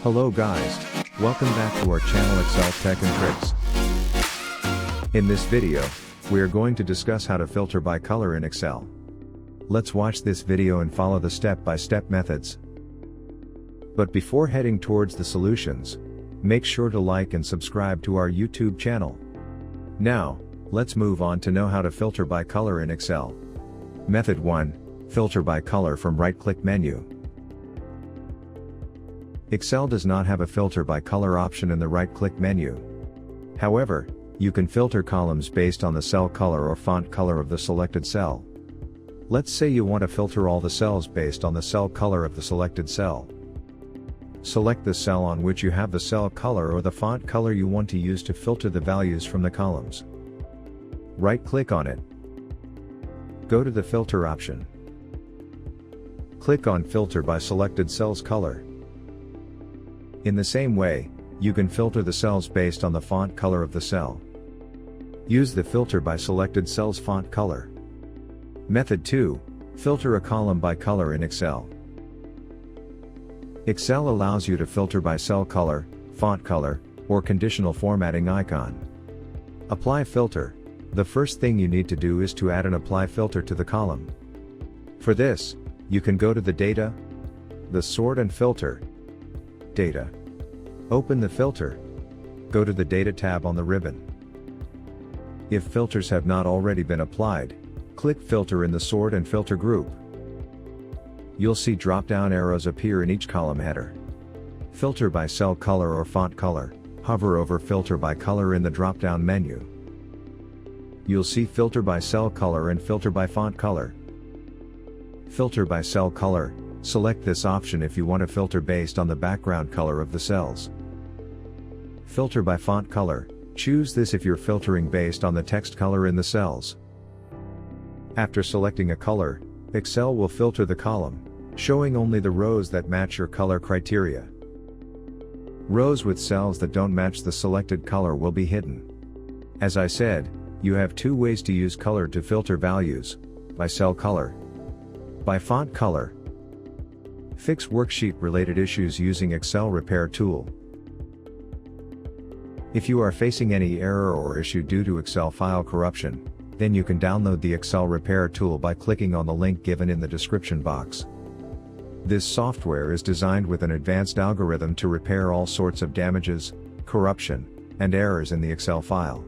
Hello guys, welcome back to our channel Excel Tech and Tricks. In this video, we are going to discuss how to filter by color in Excel. Let's watch this video and follow the step-by-step methods. But before heading towards the solutions, make sure to like and subscribe to our YouTube channel. Now, let's move on to know how to filter by color in Excel. Method 1, filter by color from right-click menu. Excel does not have a filter by color option in the right-click menu. However, you can filter columns based on the cell color or font color of the selected cell. Let's say you want to filter all the cells based on the cell color of the selected cell. Select the cell on which you have the cell color or the font color you want to use to filter the values from the columns. Right-click on it. Go to the filter option. Click on Filter by selected cell's color. In the same way, you can filter the cells based on the font color of the cell. Use the filter by selected cell's font color. Method 2, filter a column by color in Excel. Excel allows you to filter by cell color, font color, or conditional formatting icon. Apply filter. The first thing you need to do is to add an apply filter to the column. For this, you can go to the Data, the Sort and Filter, Data. Open the filter. Go to the Data tab on the ribbon. If filters have not already been applied, click Filter in the Sort and Filter group. You'll see drop-down arrows appear in each column header. Filter by cell color or font color, hover over Filter by color in the drop-down menu. You'll see Filter by cell color and Filter by font color. Filter by cell color. Select this option if you want to filter based on the background color of the cells. Filter by font color. Choose this if you're filtering based on the text color in the cells. After selecting a color, Excel will filter the column, showing only the rows that match your color criteria. Rows with cells that don't match the selected color will be hidden. As I said, you have two ways to use color to filter values: by cell color, by font color. Fix worksheet-related issues using Excel Repair tool. If you are facing any error or issue due to Excel file corruption, then you can download the Excel Repair tool by clicking on the link given in the description box. This software is designed with an advanced algorithm to repair all sorts of damages, corruption, and errors in the Excel file.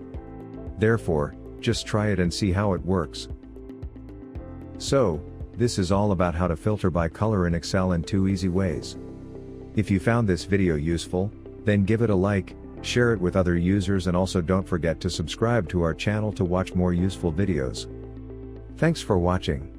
Therefore, just try it and see how it works. So, this is all about how to filter by color in Excel in 2 easy ways. If you found this video useful, then give it a like, share it with other users, and also don't forget to subscribe to our channel to watch more useful videos. Thanks for watching.